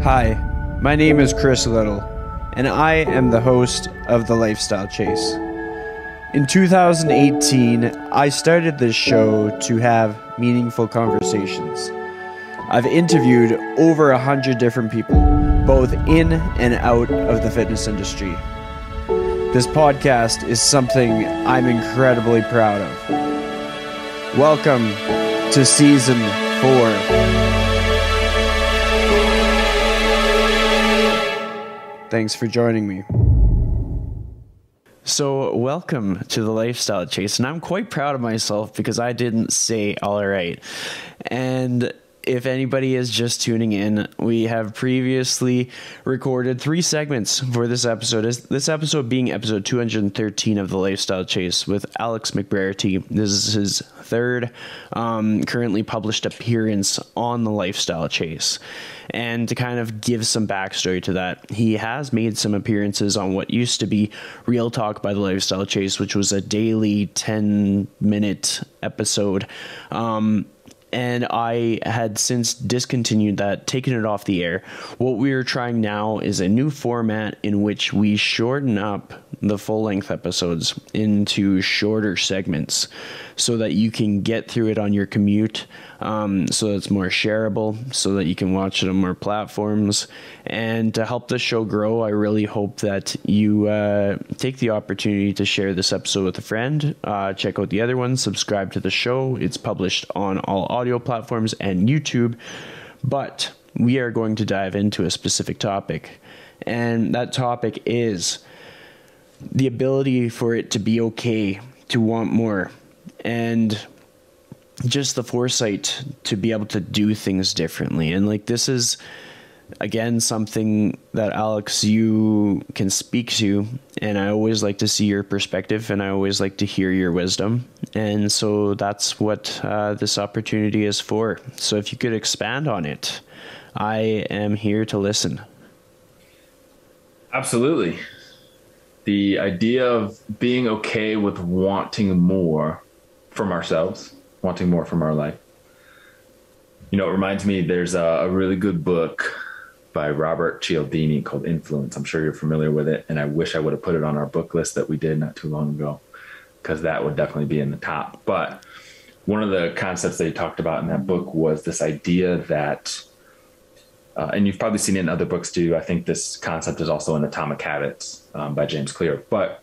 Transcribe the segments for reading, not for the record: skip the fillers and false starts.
Hi, my name is Chris Little, and I am the host of The Lifestyle Chase. In 2018, I started this show to have meaningful conversations. I've interviewed over 100 different people, both in and out of the fitness industry. This podcast is something I'm incredibly proud of. Welcome to Season 4. Thanks for joining me. So welcome to The Lifestyle Chase, and I'm quite proud of myself because I didn't say all right. And if anybody is just tuning in, we have previously recorded 3 segments for this episode. This episode being episode 213 of The Lifestyle Chase with Alex McBrairty. This is his third currently published appearance on The Lifestyle Chase. And to kind of give some backstory to that, he has made some appearances on what used to be Real Talk by The Lifestyle Chase, which was a daily 10-minute episode. And I had since discontinued that, taken it off the air. What we're trying now is a new format in which we shorten up the full-length episodes into shorter segments so that you can get through it on your commute, so that it's more shareable, so that you can watch it on more platforms. And to help the show grow, I really hope that you take the opportunity to share this episode with a friend. Check out the other ones, subscribe to the show. It's published on all audio platforms and YouTube. But we are going to dive into a specific topic, and that topic is the ability for it to be okay to want more, and just the foresight to be able to do things differently. And like, this is again something that, Alex, you can speak to, and I always like to see your perspective, and I always like to hear your wisdom. And so that's what this opportunity is for. So if you could expand on it, I am here to listen. Absolutely. The idea of being okay with wanting more from ourselves, wanting more from our life. You know, it reminds me, there's a really good book by Robert Cialdini called Influence. I'm sure you're familiar with it, and I wish I would have put it on our book list that we did not too long ago, because that would definitely be in the top. But one of the concepts that he talked about in that book was this idea that, and you've probably seen it in other books too, I think this concept is also in Atomic Habits by James Clear. But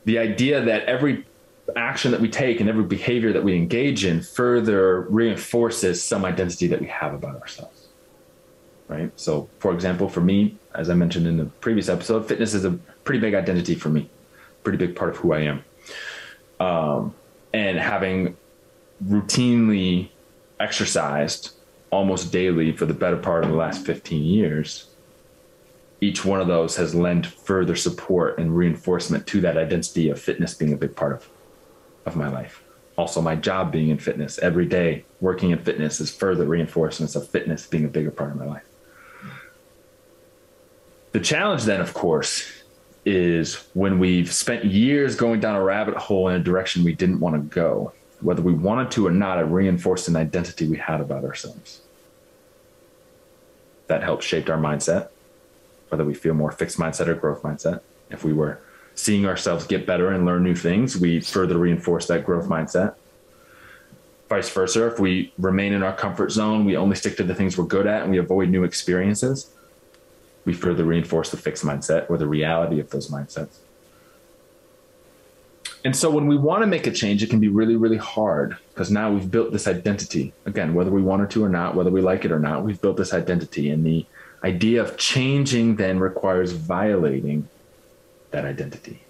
the idea that every action that we take and every behavior that we engage in further reinforces some identity that we have about ourselves, right? So, for example, for me, as I mentioned in the previous episode, fitness is a pretty big identity for me, pretty big part of who I am. And having routinely exercised almost daily for the better part of the last 15 years, each one of those has lent further support and reinforcement to that identity of fitness being a big part of my life. Also, my job being in fitness, every day working in fitness is further reinforcements of fitness being a bigger part of my life. The challenge then, of course, is when we've spent years going down a rabbit hole in a direction we didn't want to go, whether we wanted to or not, it reinforced an identity we had about ourselves. That helped shape our mindset, whether we feel more fixed mindset or growth mindset. If we were seeing ourselves get better and learn new things, we further reinforce that growth mindset. Vice versa, if we remain in our comfort zone, we only stick to the things we're good at and we avoid new experiences, we further reinforce the fixed mindset or the reality of those mindsets. And so when we want to make a change, it can be really, really hard, because now we've built this identity. Again, whether we wanted to or not, whether we like it or not, we've built this identity. And the idea of changing then requires violating that identity.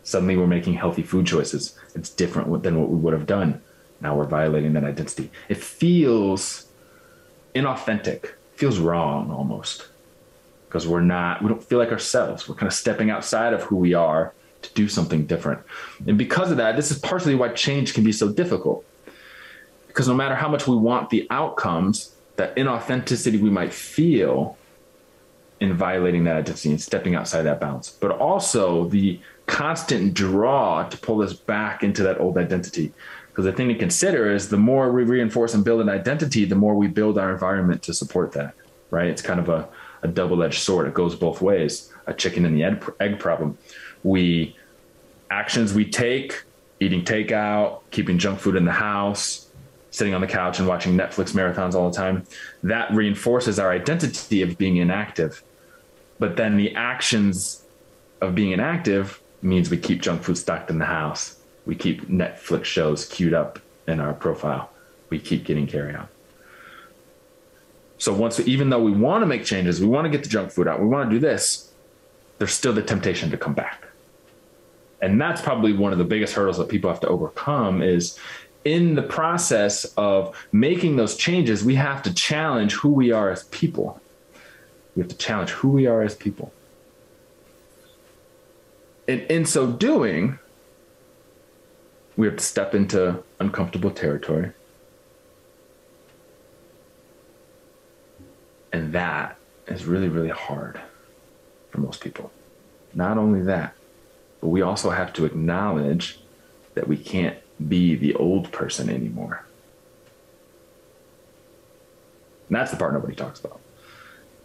Suddenly we're making healthy food choices. It's different than what we would have done. Now we're violating that identity. It feels inauthentic, feels wrong almost, because we don't feel like ourselves. We're kind of stepping outside of who we are to do something different. And because of that, this is partially why change can be so difficult, because no matter how much we want the outcomes, that inauthenticity we might feel in violating that identity and stepping outside that bounds, but also the constant draw to pull us back into that old identity. Because the thing to consider is the more we reinforce and build an identity, the more we build our environment to support that, right? It's kind of a double-edged sword. It goes both ways, a chicken and the egg problem. Actions we take, eating takeout, keeping junk food in the house, sitting on the couch and watching Netflix marathons all the time, that reinforces our identity of being inactive. But then the actions of being inactive means we keep junk food stocked in the house. We keep Netflix shows queued up in our profile. We keep getting carry out. So even though we want to make changes, we want to get the junk food out, we want to do this, there's still the temptation to come back. And that's probably one of the biggest hurdles that people have to overcome is in the process of making those changes, we have to challenge who we are as people. We have to challenge who we are as people. And in so doing, we have to step into uncomfortable territory. And that is really, really hard for most people. Not only that, but we also have to acknowledge that we can't be the old person anymore. And that's the part nobody talks about,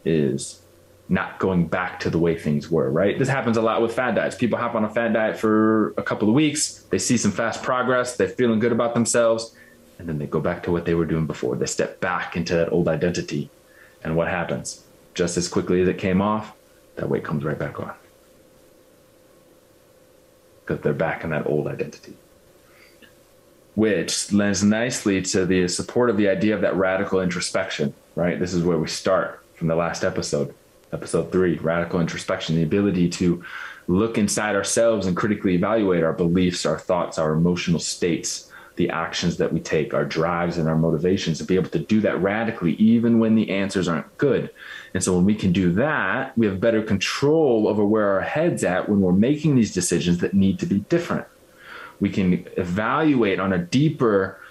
is not going back to the way things were, right? This happens a lot with fad diets. People hop on a fad diet for a couple of weeks. They see some fast progress. They're feeling good about themselves. And then they go back to what they were doing before. They step back into that old identity. And what happens? Just as quickly as it came off, that weight comes right back on. Because they're back in that old identity. Which lends nicely to the support of the idea of that radical introspection, right? This is where we start from the last episode. Episode 3, radical introspection, the ability to look inside ourselves and critically evaluate our beliefs, our thoughts, our emotional states, the actions that we take, our drives and our motivations, to be able to do that radically, even when the answers aren't good. And so when we can do that, we have better control over where our head's at when we're making these decisions that need to be different. We can evaluate on a deeper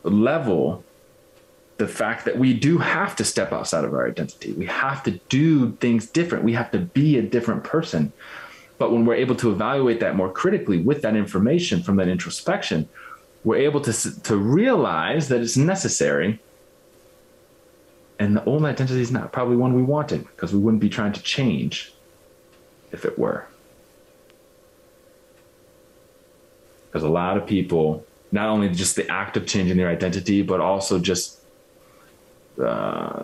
level the fact that we do have to step outside of our identity. We have to do things different. We have to be a different person. But when we're able to evaluate that more critically with that information from that introspection, we're able to realize that it's necessary. And the old identity is not probably one we wanted, because we wouldn't be trying to change if it were. Because a lot of people, not only just the act of changing their identity, but also just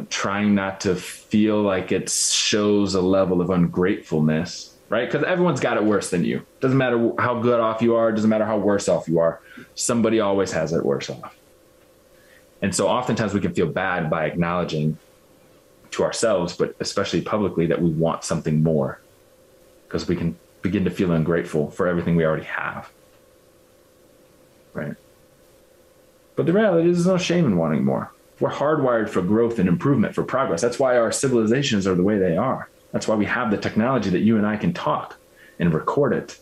trying not to feel like it shows a level of ungratefulness, right? Because everyone's got it worse than you. Doesn't matter how good off you are. Doesn't matter how worse off you are. Somebody always has it worse off. And so oftentimes we can feel bad by acknowledging to ourselves, but especially publicly, that we want something more, because we can begin to feel ungrateful for everything we already have. Right? But the reality is, there's no shame in wanting more. We're hardwired for growth and improvement, for progress. That's why our civilizations are the way they are. That's why we have the technology that you and I can talk and record it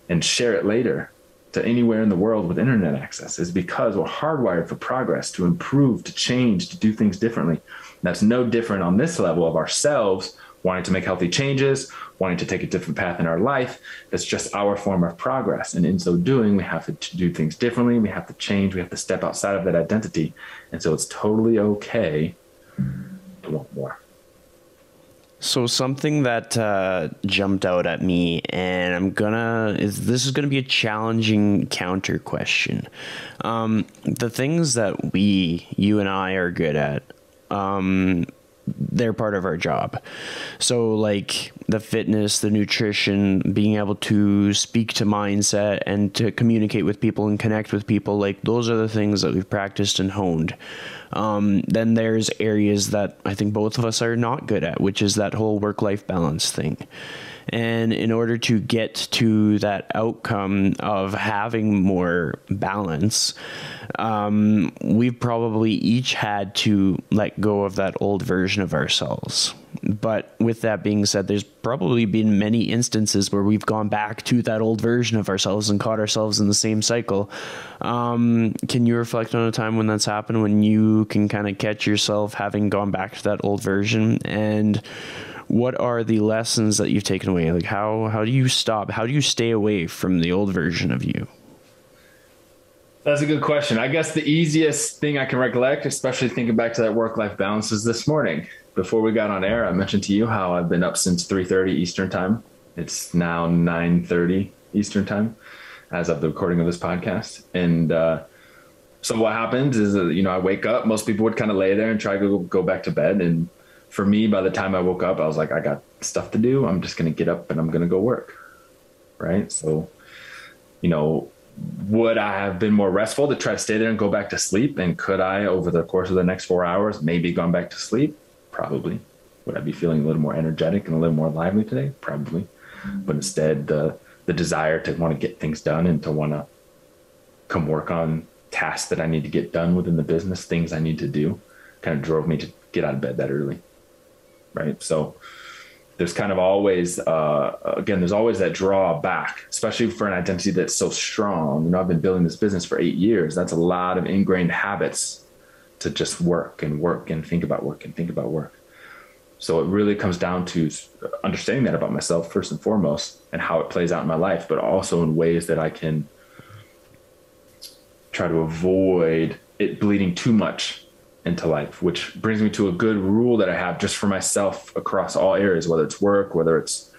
and share it later to anywhere in the world with internet access, is because we're hardwired for progress, to improve, to change, to do things differently. That's no different on this level of ourselves wanting to make healthy changes, wanting to take a different path in our life. That's just our form of progress. And in so doing, we have to do things differently. We have to change. We have to step outside of that identity. And so it's totally okay to want more. So something that jumped out at me, and this is gonna be a challenging counter question. The things that you and I are good at, they're part of our job. So like the fitness, the nutrition, being able to speak to mindset and to communicate with people and connect with people, like those are the things that we've practiced and honed. Then there's areas that I think both of us are not good at, which is that whole work-life balance thing. And in order to get to that outcome of having more balance, we've probably each had to let go of that old version of ourselves. But with that being said, there's probably been many instances where we've gone back to that old version of ourselves and caught ourselves in the same cycle. Can you reflect on a time when that's happened, when you can kind of catch yourself having gone back to that old version? And what are the lessons that you've taken away? Like how do you stop? How do you stay away from the old version of you? That's a good question. I guess the easiest thing I can recollect, especially thinking back to that work-life balance, is this morning. Before we got on air, I mentioned to you how I've been up since 3:30 Eastern time. It's now 9:30 Eastern time as of the recording of this podcast. And so what happens is, I wake up. Most people would kind of lay there and try to go back to bed. And for me, by the time I woke up, I was like, I got stuff to do. I'm just going to get up and I'm going to go work. Right. So, would I have been more restful to try to stay there and go back to sleep? And could I, over the course of the next 4 hours, maybe gone back to sleep? Probably. Would I be feeling a little more energetic and a little more lively today? Probably. But instead, the desire to want to get things done and to want to come work on tasks that I need to get done within the business, things I need to do, kind of drove me to get out of bed that early. Right. So there's kind of always, there's always that drawback, especially for an identity that's so strong. I've been building this business for 8 years. That's a lot of ingrained habits to just work and think about work and think about work. So it really comes down to understanding that about myself first and foremost, and how it plays out in my life, but also in ways that I can try to avoid it bleeding too much into life, which brings me to a good rule that I have just for myself across all areas, whether it's work, whether it's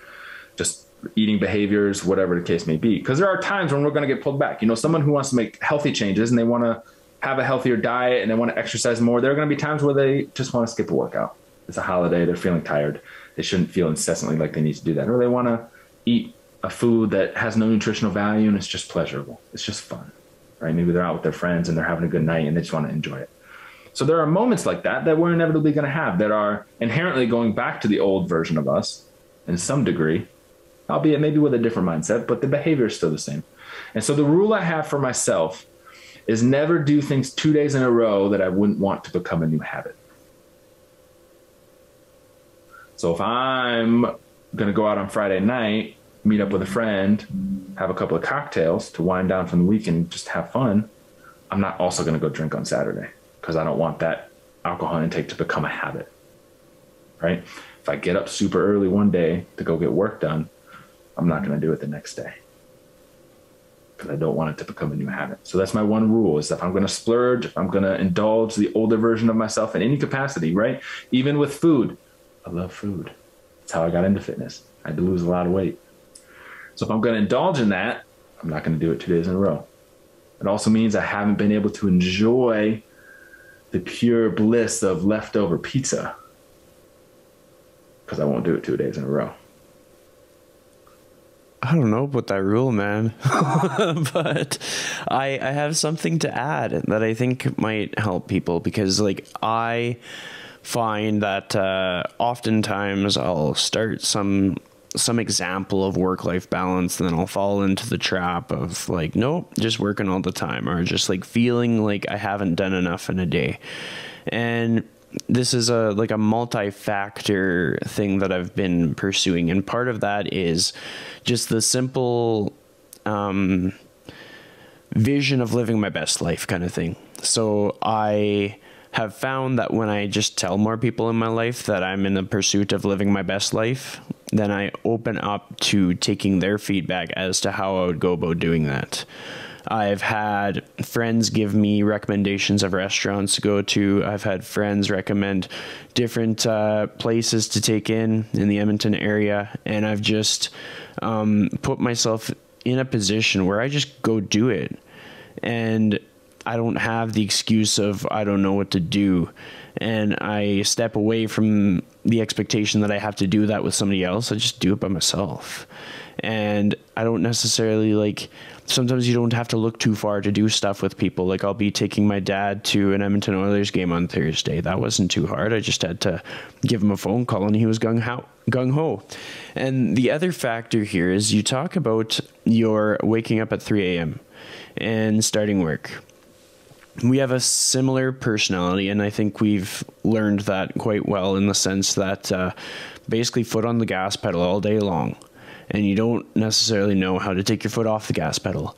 just eating behaviors, whatever the case may be. Because there are times when we're going to get pulled back. Someone who wants to make healthy changes and they want to have a healthier diet and they want to exercise more, there are going to be times where they just want to skip a workout. It's a holiday. They're feeling tired. They shouldn't feel incessantly like they need to do that. Or they want to eat a food that has no nutritional value and it's just pleasurable. It's just fun, right? Maybe they're out with their friends and they're having a good night and they just want to enjoy it. So there are moments like that we're inevitably going to have that are inherently going back to the old version of us in some degree, albeit maybe with a different mindset, but the behavior is still the same. And so the rule I have for myself is never do things 2 days in a row that I wouldn't want to become a new habit. So if I'm going to go out on Friday night, meet up with a friend, have a couple of cocktails to wind down from the week and just have fun, I'm not also going to go drink on Saturday, because I don't want that alcohol intake to become a habit, right? If I get up super early one day to go get work done, I'm not going to do it the next day because I don't want it to become a new habit. So that's my one rule, is that if I'm going to splurge, if I'm going to indulge the older version of myself in any capacity, right? Even with food, I love food. That's how I got into fitness. I had to lose a lot of weight. So if I'm going to indulge in that, I'm not going to do it 2 days in a row. It also means I haven't been able to enjoy the pure bliss of leftover pizza because I won't do it 2 days in a row. I don't know about that rule, man, but I have something to add that I think might help people, because I find that oftentimes I'll start some example of work-life balance, and then I'll fall into the trap of nope, just working all the time, or just feeling like I haven't done enough in a day. And this is a multi-factor thing that I've been pursuing, and part of that is just the simple vision of living my best life kind of thing. So I have found that when I just tell more people in my life that I'm in the pursuit of living my best life, then I open up to taking their feedback as to how I would go about doing that. I've had friends give me recommendations of restaurants to go to. I've had friends recommend different places to take in the Edmonton area. And I've just put myself in a position where I just go do it. And I don't have the excuse of I don't know what to do. And I step away from the expectation that I have to do that with somebody else. I just do it by myself. And I don't necessarily sometimes you don't have to look too far to do stuff with people. I'll be taking my dad to an Edmonton Oilers game on Thursday. That wasn't too hard. I just had to give him a phone call and he was gung-ho. And the other factor here is you talk about your waking up at 3 a.m. and starting work. We have a similar personality, and I think we've learned that quite well in the sense that basically foot on the gas pedal all day long, and you don't necessarily know how to take your foot off the gas pedal.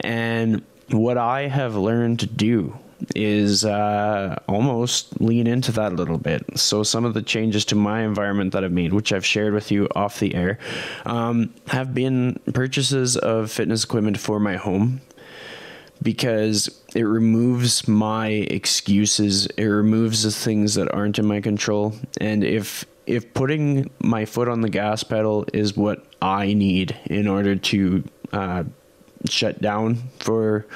And what I have learned to do is almost lean into that a little bit. So some of the changes to my environment that I've made, which I've shared with you off the air, have been purchases of fitness equipment for my home, because it removes my excuses. It removes the things that aren't in my control. And if putting my foot on the gas pedal is what I need in order to shut down for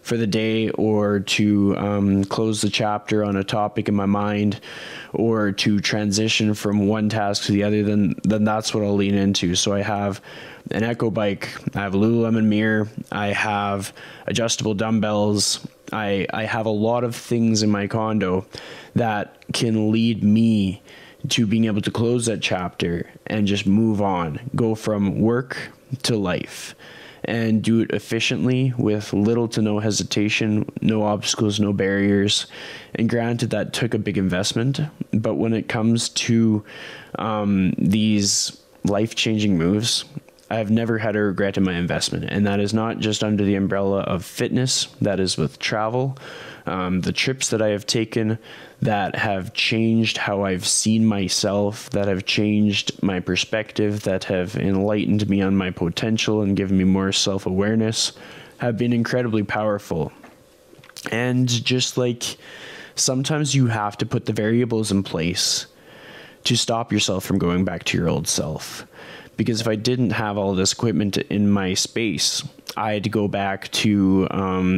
the day, or to close the chapter on a topic in my mind, or to transition from one task to the other, then that's what I'll lean into. So I have an Echo bike, I have a Lululemon mirror, I have adjustable dumbbells, I have a lot of things in my condo that can lead me to being able to close that chapter and just move on, go from work to life, and do it efficiently with little to no hesitation, no obstacles, no barriers. And granted, that took a big investment, but when it comes to these life-changing moves, I've never had a regret in my investment. And that is not just under the umbrella of fitness, that is with travel. The trips that I have taken that have changed how I've seen myself, that have changed my perspective, that have enlightened me on my potential and given me more self-awareness, have been incredibly powerful. And just like sometimes you have to put the variables in place to stop yourself from going back to your old self. Because if I didn't have all this equipment in my space, I had to go back to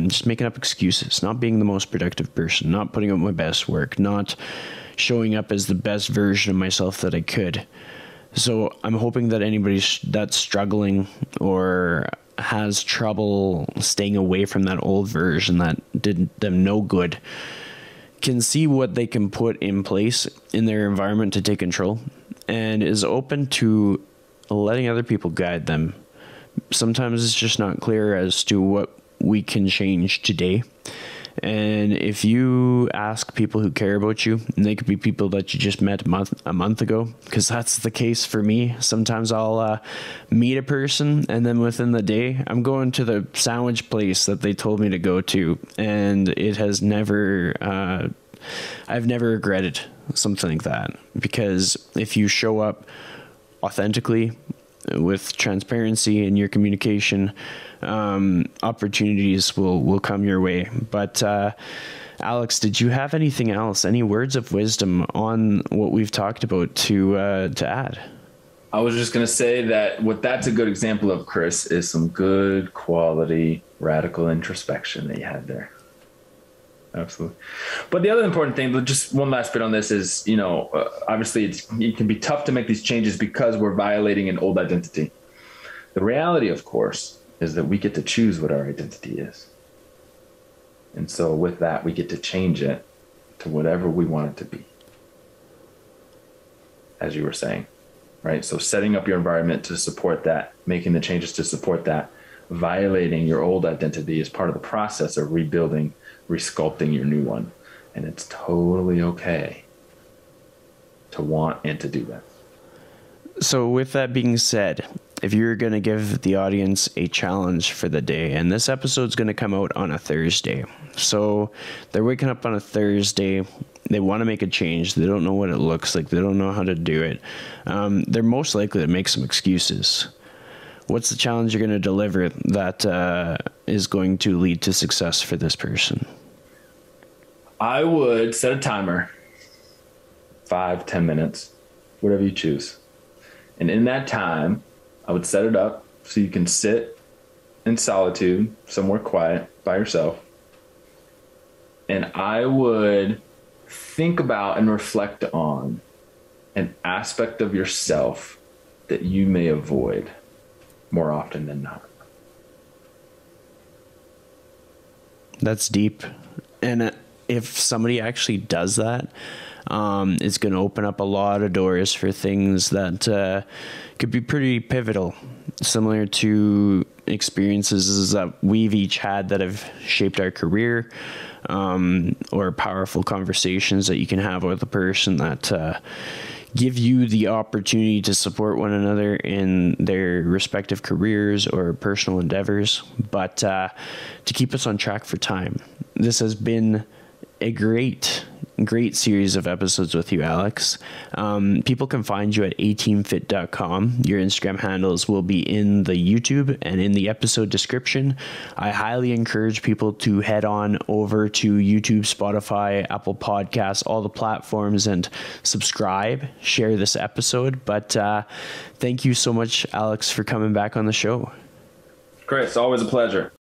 just making up excuses, not being the most productive person, not putting out my best work, not showing up as the best version of myself that I could. So I'm hoping that anybody that's struggling or has trouble staying away from that old version that did them no good can see what they can put in place in their environment to take control, and is open to letting other people guide them. Sometimes it's just not clear as to what we can change today. And if you ask people who care about you, and they could be people that you just met a month ago, because that's the case for me. Sometimes I'll meet a person, and then within the day, I'm going to the sandwich place that they told me to go to, and it has never, I've never regretted something like that. Because if you show up authentically, with transparency in your communication, opportunities will come your way. But Alex, did you have anything else, any words of wisdom on what we've talked about to add? I was just going to say that what that's a good example of, Chris, is some good quality radical introspection that you had there. Absolutely. But the other important thing, just one last bit on this, is, obviously it can be tough to make these changes because we're violating an old identity. The reality, of course, is that we get to choose what our identity is. And so with that, we get to change it to whatever we want it to be, as you were saying, right? So setting up your environment to support that, making the changes to support that, violating your old identity is part of the process of rebuilding, resculpting your new one. And it's totally okay to want and to do that. So with that being said, if you're going to give the audience a challenge for the day, and this episode's going to come out on a Thursday. So they're waking up on a Thursday. They want to make a change. They don't know what it looks like. They don't know how to do it. They're most likely to make some excuses. What's the challenge you're going to deliver that is going to lead to success for this person? I would set a timer, 5-10 minutes, whatever you choose. And in that time, I would set it up so you can sit in solitude, somewhere quiet by yourself. And I would think about and reflect on an aspect of yourself that you may avoid more often than not. That's deep. And if somebody actually does that, it's going to open up a lot of doors for things that could be pretty pivotal, similar to experiences that we've each had that have shaped our career, or powerful conversations that you can have with a person that give you the opportunity to support one another in their respective careers or personal endeavors. But to keep us on track for time, this has been a great great series of episodes with you, Alex. People can find you at ateamfit.com. Your Instagram handles will be in the YouTube and in the episode description. I highly encourage people to head on over to YouTube, Spotify, Apple Podcasts, all the platforms, and subscribe, share this episode. But thank you so much, Alex, for coming back on the show. Chris, always a pleasure.